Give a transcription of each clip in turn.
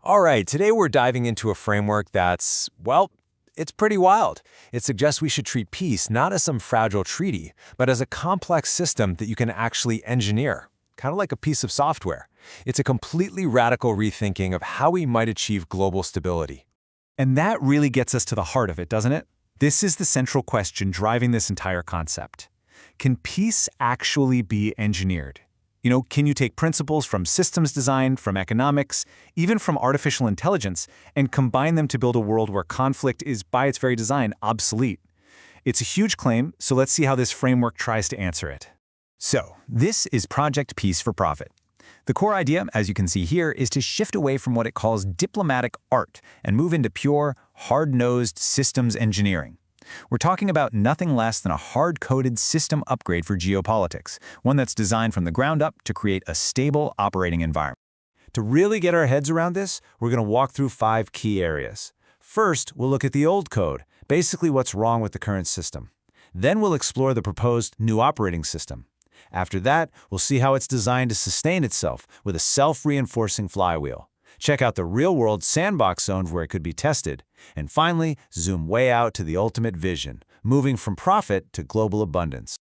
All right, today we're diving into a framework that's, well, it's pretty wild. It suggests we should treat peace not as some fragile treaty, but as a complex system that you can actually engineer, kind of like a piece of software. It's a completely radical rethinking of how we might achieve global stability. And that really gets us to the heart of it, doesn't it? This is the central question driving this entire concept. Can peace actually be engineered? Can you take principles from systems design, from economics, even from artificial intelligence, and combine them to build a world where conflict is, by its very design, obsolete? It's a huge claim, so let's see how this framework tries to answer it. So, this is Project Peace for Profit. The core idea, as you can see here, is to shift away from what it calls diplomatic art and move into pure, hard-nosed systems engineering. We're talking about nothing less than a hard-coded system upgrade for geopolitics, one that's designed from the ground up to create a stable operating environment. To really get our heads around this, we're going to walk through 5 key areas. First, we'll look at the old code, basically what's wrong with the current system. Then we'll explore the proposed new operating system. After that, we'll see how it's designed to sustain itself with a self-reinforcing flywheel. Check out the real-world sandbox zones where it could be tested. And finally, zoom way out to the ultimate vision, moving from profit to global abundance.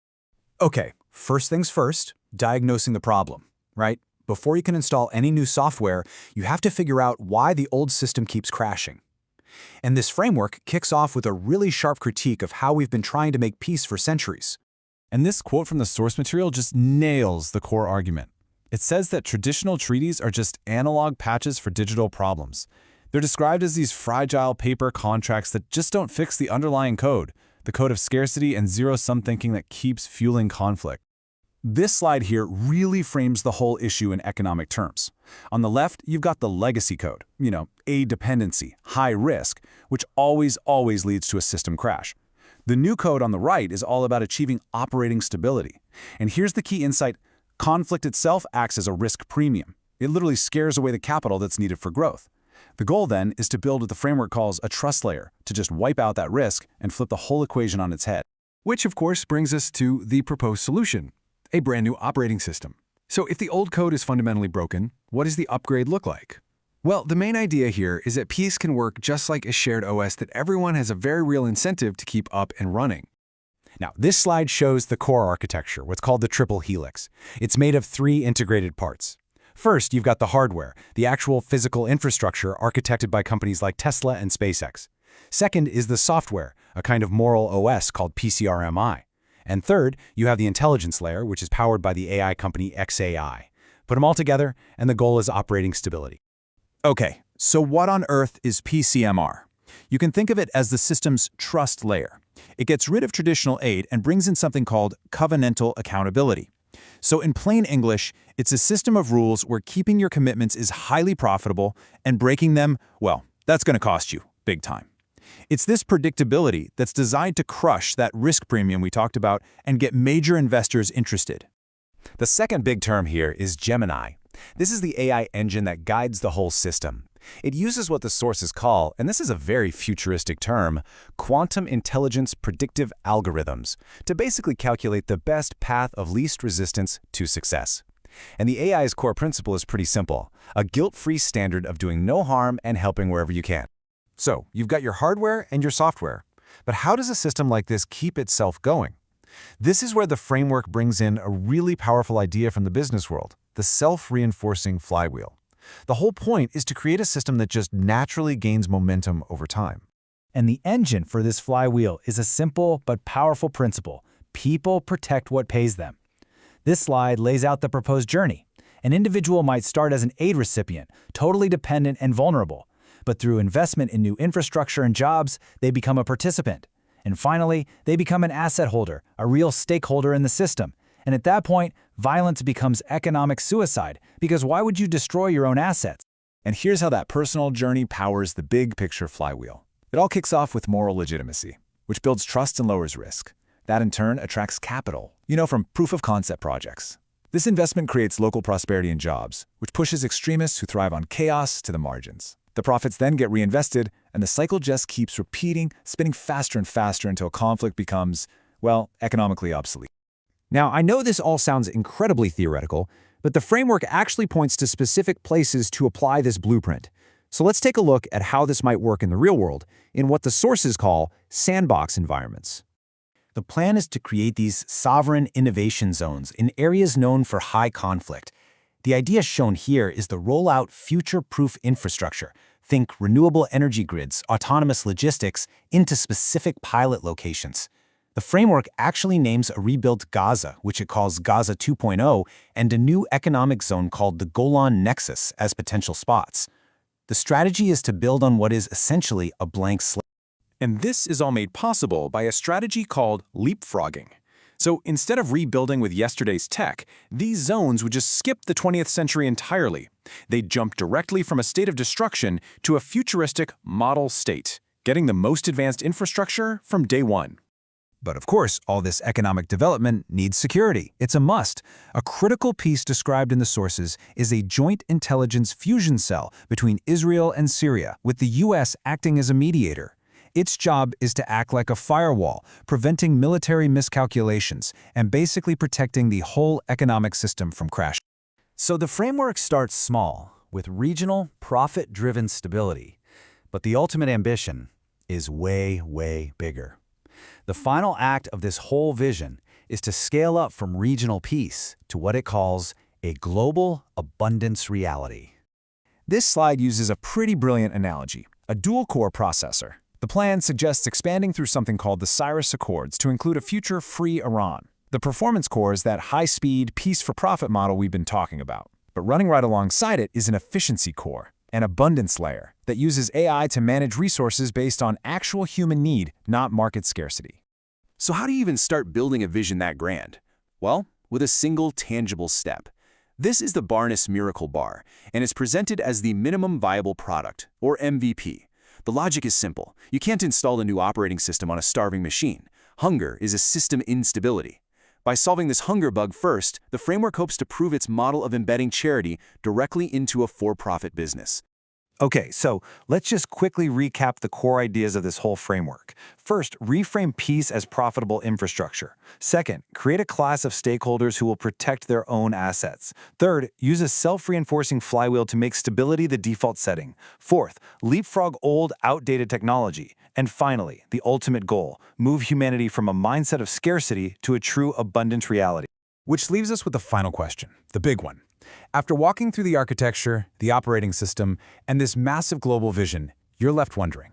Okay, first things first, diagnosing the problem, right? Before you can install any new software, you have to figure out why the old system keeps crashing. And this framework kicks off with a really sharp critique of how we've been trying to make peace for centuries. And this quote from the source material just nails the core argument. It says that traditional treaties are just analog patches for digital problems. They're described as these fragile paper contracts that just don't fix the underlying code, the code of scarcity and zero-sum thinking that keeps fueling conflict. This slide here really frames the whole issue in economic terms. On the left, you've got the legacy code, a dependency, high risk, which always leads to a system crash. The new code on the right is all about achieving operating stability. And here's the key insight. Conflict itself acts as a risk premium. It literally scares away the capital that's needed for growth. The goal then is to build what the framework calls a trust layer, to just wipe out that risk and flip the whole equation on its head. Which, of course, brings us to the proposed solution, a brand new operating system. So if the old code is fundamentally broken, what does the upgrade look like? Well, the main idea here is that peace can work just like a shared OS that everyone has a very real incentive to keep up and running. Now, this slide shows the core architecture, what's called the triple helix. It's made of 3 integrated parts. First, you've got the hardware, the actual physical infrastructure architected by companies like Tesla and SpaceX. Second is the software, a kind of moral OS called PCRMI. And third, you have the intelligence layer, which is powered by the AI company xAI. Put them all together, and the goal is operating stability. Okay, so what on earth is PCMR? You can think of it as the system's trust layer. It gets rid of traditional aid and brings in something called covenantal accountability. So in plain English, it's a system of rules where keeping your commitments is highly profitable and breaking them, well, that's going to cost you big time. It's this predictability that's designed to crush that risk premium we talked about and get major investors interested. The second big term here is Gemini. This is the AI engine that guides the whole system. It uses what the sources call, and this is a very futuristic term, quantum intelligence predictive algorithms, to basically calculate the best path of least resistance to success. And the AI's core principle is pretty simple, a guilt-free standard of doing no harm and helping wherever you can. So, you've got your hardware and your software. But how does a system like this keep itself going? This is where the framework brings in a really powerful idea from the business world, the self-reinforcing flywheel. The whole point is to create a system that just naturally gains momentum over time. And the engine for this flywheel is a simple but powerful principle. People protect what pays them. This slide lays out the proposed journey. An individual might start as an aid recipient, totally dependent and vulnerable. But through investment in new infrastructure and jobs, they become a participant. And finally, they become an asset holder, a real stakeholder in the system. And at that point, violence becomes economic suicide, because why would you destroy your own assets? And here's how that personal journey powers the big picture flywheel. It all kicks off with moral legitimacy, which builds trust and lowers risk. That in turn attracts capital, from proof of concept projects. This investment creates local prosperity and jobs, which pushes extremists who thrive on chaos to the margins. The profits then get reinvested, and the cycle just keeps repeating, spinning faster and faster until conflict becomes, well, economically obsolete. Now, I know this all sounds incredibly theoretical, but the framework actually points to specific places to apply this blueprint. So let's take a look at how this might work in the real world, in what the sources call sandbox environments. The plan is to create these sovereign innovation zones in areas known for high conflict. The idea shown here is to roll out future-proof infrastructure, think renewable energy grids, autonomous logistics, into specific pilot locations. The framework actually names a rebuilt Gaza, which it calls Gaza 2.0, and a new economic zone called the Golan Nexus as potential spots. The strategy is to build on what is essentially a blank slate. And this is all made possible by a strategy called leapfrogging. So instead of rebuilding with yesterday's tech, these zones would just skip the 20th century entirely. They'd jump directly from a state of destruction to a futuristic model state, getting the most advanced infrastructure from day one. But of course, all this economic development needs security. It's a must. A critical piece described in the sources is a joint intelligence fusion cell between Israel and Syria, with the U.S. acting as a mediator. Its job is to act like a firewall, preventing military miscalculations and basically protecting the whole economic system from crash. So the framework starts small, with regional, profit-driven stability. But the ultimate ambition is way, way bigger. The final act of this whole vision is to scale up from regional peace to what it calls a global abundance reality. This slide uses a pretty brilliant analogy, a dual-core processor. The plan suggests expanding through something called the Cyrus Accords to include a future free Iran. The performance core is that high-speed, peace-for-profit model we've been talking about. But running right alongside it is an efficiency core, an abundance layer, that uses AI to manage resources based on actual human need, not market scarcity. So how do you even start building a vision that grand? Well, with a single tangible step. This is the Barnes Miracle Bar, and it's presented as the minimum viable product, or MVP. The logic is simple. You can't install a new operating system on a starving machine. Hunger is a system instability. By solving this hunger bug first, the framework hopes to prove its model of embedding charity directly into a for-profit business. Okay, so let's just quickly recap the core ideas of this whole framework. First, reframe peace as profitable infrastructure. Second, create a class of stakeholders who will protect their own assets. Third, use a self-reinforcing flywheel to make stability the default setting. Fourth, leapfrog old, outdated technology. And finally, the ultimate goal, move humanity from a mindset of scarcity to a true abundant reality. Which leaves us with the final question, the big one. After walking through the architecture, the operating system, and this massive global vision, you're left wondering,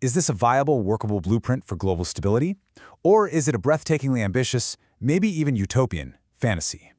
is this a viable, workable blueprint for global stability? Or is it a breathtakingly ambitious, maybe even utopian, fantasy?